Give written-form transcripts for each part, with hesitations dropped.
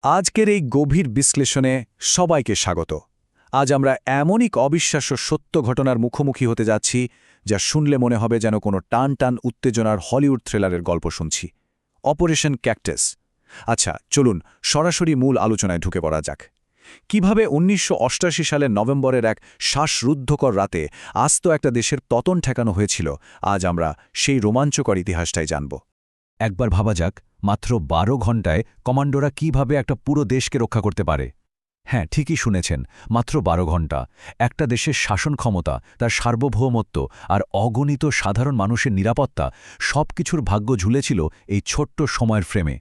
আজকের এই গভীর বিশ্লেষণে সবাইকে স্বাগত। আজ আমরা এমন এক অবিশ্বাস্য সত্য ঘটনার মুখোমুখি হতে যাচ্ছি যা শুনলে মনে হবে যেন কোনো টান টান উত্তেজনার হলিউড থ্রিলারের গল্প শুনছি। Operation cactus. আচ্ছা, চলুন সরাসরি মূল আলোচনায় ঢুকে পড়া যাক। কিভাবে ১৯৮৮ সালের নভেম্বরের এক শ্বাসরুদ্ধকর রাতে আস্ত একটা দেশের পতন ঠেকানো হয়েছিল, আজ আমরা সেই রোমাঞ্চকর ইতিহাসটাই জানব। একবার ভাবা যাক, মাত্র ১২ ঘণ্টায় কমান্ডোরা কিভাবে একটা পুরো দেশকে রক্ষা করতে পারে। হ্যাঁ, ঠিকই শুনেছেন, মাত্র ১২ ঘণ্টা। একটা দেশের শাসন ক্ষমতা, তার সার্বভৌমত্ব আর অগণিত সাধারণ মানুষের নিরাপত্তা সবকিছুর ভাগ্য ঝুলেছিল এই ছোট্ট সময়ের ফ্রেমে।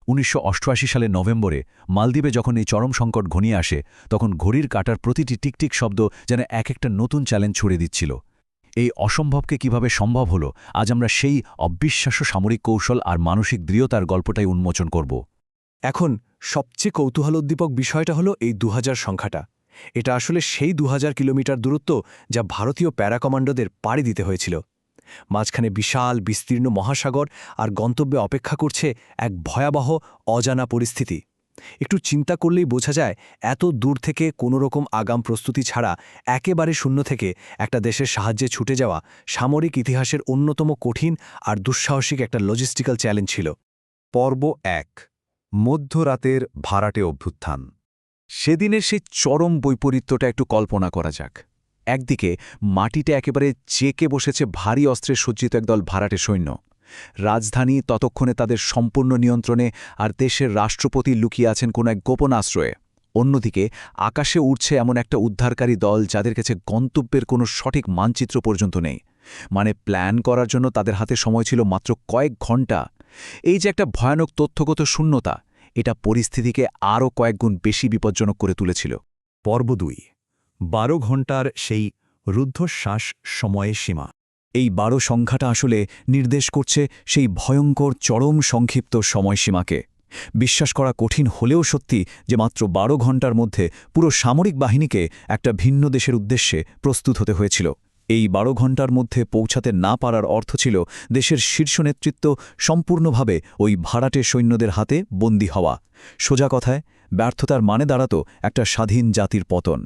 ১৯৮৮ সালের নভেম্বরে মালদ্বীপে যখন এই চরম সংকট ঘনিয়ে আসে, তখন ঘড়ির কাঁটার প্রতিটি টিকটিক শব্দ যেন এক একটা নতুন চ্যালেঞ্জ ছড়িয়ে দিচ্ছিল। এই অসম্ভবকে কিভাবে সম্ভব হলো, আজ আমরা সেই অবিশ্বাস্য সামরিক কৌশল আর মানসিক দৃঢ়তার গল্পটাই উন্মোচন করব। এখন সবচেয়ে কৌতূহলোদ্দীপক বিষয়টা হলো এই ২০০০ সংখ্যাটা। এটা আসলে সেই ২০০০ কিলোমিটার দূরত্ব যা ভারতীয় প্যারাকমান্ডোদের পাড়ি দিতে হয়েছিল। মাঝখানে বিশাল বিস্তীর্ণ মহাসাগর, আর গন্তব্যে অপেক্ষা করছে এক ভয়াবহ অজানা পরিস্থিতি। একটু চিন্তা করলেই বোঝা যায়, এত দূর থেকে কোনোরকম আগাম প্রস্তুতি ছাড়া একেবারে শূন্য থেকে একটা দেশের সাহায্যে ছুটে যাওয়া সামরিক ইতিহাসের অন্যতম কঠিন আর দুঃসাহসিক একটা লজিস্টিক্যাল চ্যালেঞ্জ ছিল। পর্ব ১, মধ্যরাতের ভাড়াটে অভ্যুত্থান। সেদিনের সেই চরম বৈপরীত্যটা একটু কল্পনা করা যাক। একদিকে মাটিতে একেবারে চেকে বসেছে ভারী অস্ত্রে সজ্জিত একদল ভাড়াটে সৈন্য। রাজধানী ততক্ষণে তাদের সম্পূর্ণ নিয়ন্ত্রণে, আর দেশের রাষ্ট্রপতি লুকিয়ে আছেন কোনো এক গোপন আশ্রয়ে। অন্যদিকে আকাশে উড়ছে এমন একটা উদ্ধারকারী দল যাদের কাছে গন্তব্যের কোনো সঠিক মানচিত্র পর্যন্ত নেই। মানে প্ল্যান করার জন্য তাদের হাতে সময় ছিল মাত্র কয়েক ঘণ্টা। এই যে একটা ভয়ানক তথ্যগত শূন্যতা, এটা পরিস্থিতিকে আরও কয়েকগুণ বেশি বিপজ্জনক করে তুলেছিল। পর্ব ২, ১২ ঘণ্টার সেই রুদ্ধশ্বাস সময়ের সীমা। এই ১২ সংখ্যাটা আসলে নির্দেশ করছে সেই ভয়ঙ্কর চরম সংক্ষিপ্ত সময়সীমাকে। বিশ্বাস করা কঠিন হলেও সত্যি যে মাত্র ১২ ঘণ্টার মধ্যে পুরো সামরিক বাহিনীকে একটা ভিন্ন দেশের উদ্দেশ্যে প্রস্তুত হতে হয়েছিল। এই ১২ ঘণ্টার মধ্যে পৌঁছাতে না পারার অর্থ ছিল দেশের শীর্ষ নেতৃত্ব সম্পূর্ণভাবে ওই ভাড়াটে সৈন্যদের হাতে বন্দী হওয়া। সোজা কথায়, ব্যর্থতার মানে দাঁড়াত একটা স্বাধীন জাতির পতন।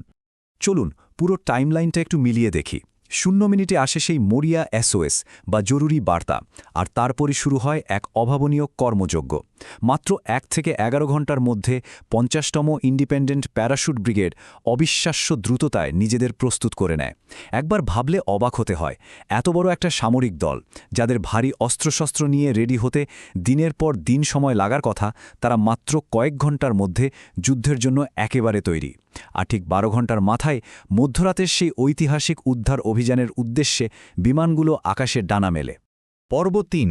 চলুন পুরো টাইমলাইনটা একটু মিলিয়ে দেখি। ০ মিনিটে আসে সেই মরিয়া SOS বা জরুরি বার্তা, আর তারপরই শুরু হয় এক অভাবনীয় কর্মযজ্ঞ। মাত্র ১ থেকে ১১ ঘণ্টার মধ্যে ৫০তম ইন্ডিপেন্ডেন্ট প্যারাশুট ব্রিগেড অবিশ্বাস্য দ্রুততায় নিজেদের প্রস্তুত করে নেয়। একবার ভাবলে অবাক হতে হয়, এত বড় একটা সামরিক দল, যাদের ভারী অস্ত্রশস্ত্র নিয়ে রেডি হতে দিনের পর দিন সময় লাগার কথা, তারা মাত্র কয়েক ঘণ্টার মধ্যে যুদ্ধের জন্য একেবারে তৈরি। আর ঠিক ১২ ঘণ্টার মাথায় মধ্যরাতের সেই ঐতিহাসিক উদ্ধার অভিযানের উদ্দেশ্যে বিমানগুলো আকাশে ডানা মেলে। পর্ব ৩,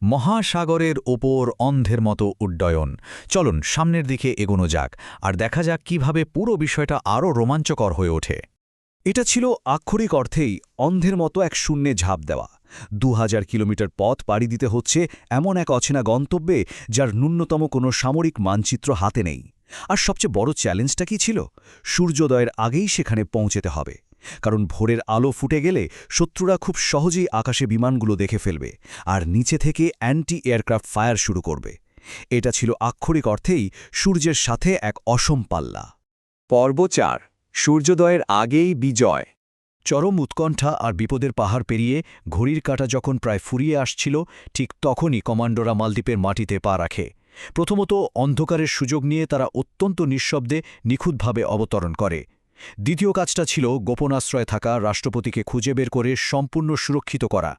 মহাসাগরের ওপর অন্ধের মতো উড্ডয়ন। চলুন সামনের দিকে এগোনো যাক, আর দেখা যাক কিভাবে পুরো বিষয়টা আরও রোমাঞ্চকর হয়ে ওঠে। এটা ছিল আক্ষরিক অর্থেই অন্ধের মতো এক শূন্যে ঝাঁপ দেওয়া। ২০০০ কিলোমিটার পথ পাড়ি দিতে হচ্ছে এমন এক অচেনা গন্তব্যে, যার ন্যূনতম কোনো সামরিক মানচিত্র হাতে নেই। আর সবচেয়ে বড় চ্যালেঞ্জটা কি ছিল? সূর্যোদয়ের আগেই সেখানে পৌঁছতে হবে, কারণ ভোরের আলো ফুটে গেলে শত্রুরা খুব সহজেই আকাশে বিমানগুলো দেখে ফেলবে আর নিচে থেকে অ্যান্টি এয়ারক্রাফট ফায়ার শুরু করবে। এটা ছিল আক্ষরিক অর্থেই সূর্যের সাথে এক অসম পাল্লা। পর্ব ৪, সূর্যোদয়ের আগেই বিজয়। চরম উৎকণ্ঠা আর বিপদের পাহাড় পেরিয়ে ঘড়ির কাঁটা যখন প্রায় ফুরিয়ে আসছিল, ঠিক তখনই কমান্ডোরা মালদ্বীপের মাটিতে পা রাখে। প্রথমত, অন্ধকারের সুযোগ নিয়ে তারা অত্যন্ত নিঃশব্দে নিখুঁতভাবে অবতরণ করে। দ্বিতীয় কাজটা ছিল গোপন আশ্রয়ে থাকা রাষ্ট্রপতিকে খুঁজে বের করে সম্পূর্ণ সুরক্ষিত করা।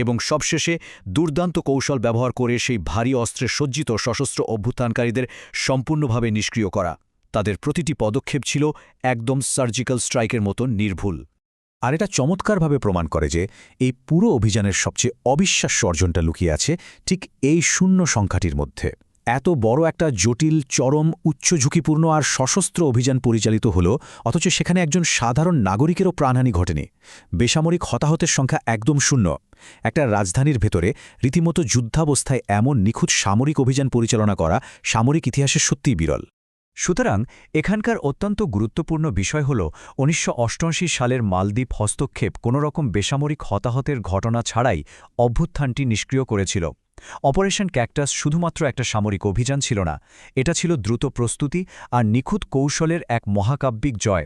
এবং সবশেষে দুর্দান্ত কৌশল ব্যবহার করে সেই ভারী অস্ত্রে সজ্জিত সশস্ত্র অভ্যুত্থানকারীদের সম্পূর্ণভাবে নিষ্ক্রিয় করা। তাদের প্রতিটি পদক্ষেপ ছিল একদম সার্জিক্যাল স্ট্রাইকের মতো নির্ভুল। আর এটা চমৎকারভাবে প্রমাণ করে যে এই পুরো অভিযানের সবচেয়ে অবিশ্বাস্য অর্জনটা লুকিয়ে আছে ঠিক এই শূন্য সংখ্যাটির মধ্যে। এত বড় একটা জটিল, চরম, উচ্চ ঝুঁকিপূর্ণ আর সশস্ত্র অভিযান পরিচালিত হলো, অথচ সেখানে একজন সাধারণ নাগরিকেরও প্রাণহানি ঘটেনি। বেসামরিক হতাহতের সংখ্যা একদম শূন্য। একটা রাজধানীর ভেতরে রীতিমতো যুদ্ধাবস্থায় এমন নিখুঁত সামরিক অভিযান পরিচালনা করা সামরিক ইতিহাসে সত্যিই বিরল। সুতরাং এখানকার অত্যন্ত গুরুত্বপূর্ণ বিষয় হল ১৯৮৮ সালের মালদ্বীপ হস্তক্ষেপ কোনোরকম বেসামরিক হতাহতের ঘটনা ছাড়াই অভ্যুত্থানটি নিষ্ক্রিয় করেছিল। অপারেশন ক্যাকটাস শুধুমাত্র একটা সামরিক অভিযান ছিল না, এটা ছিল দ্রুত প্রস্তুতি আর নিখুঁত কৌশলের এক মহাকাব্যিক জয়।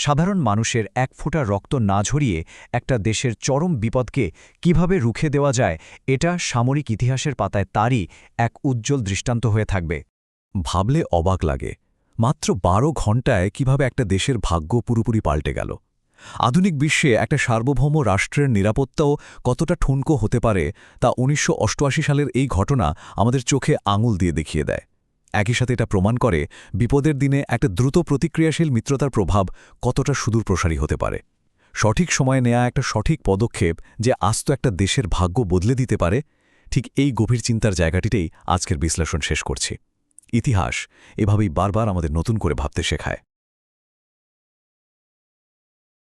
সাধারণ মানুষের এক ফোঁটা রক্ত না ঝরিয়ে একটা দেশের চরম বিপদকে কিভাবে রুখে দেওয়া যায়, এটা সামরিক ইতিহাসের পাতায় তারই এক উজ্জ্বল দৃষ্টান্ত হয়ে থাকবে। ভাবলে অবাক লাগে, মাত্র ১২ ঘণ্টায় কিভাবে একটা দেশের ভাগ্য পুরোপুরি পাল্টে গেল। আধুনিক বিশ্বে একটা সার্বভৌম রাষ্ট্রের নিরাপত্তাও কতটা ঠুনকো হতে পারে তা ১৯৮৮ সালের এই ঘটনা আমাদের চোখে আঙুল দিয়ে দেখিয়ে দেয়। একই সাথে এটা প্রমাণ করে বিপদের দিনে একটা দ্রুত প্রতিক্রিয়াশীল মিত্রতার প্রভাব কতটা সুদূরপ্রসারী হতে পারে। সঠিক সময়ে নেয়া একটা সঠিক পদক্ষেপ যে আস্ত একটা দেশের ভাগ্য বদলে দিতে পারে, ঠিক এই গভীর চিন্তার জায়গাটিতেই আজকের বিশ্লেষণ শেষ করছি। ইতিহাস এভাবেই বারবার আমাদের নতুন করে ভাবতে শেখায়।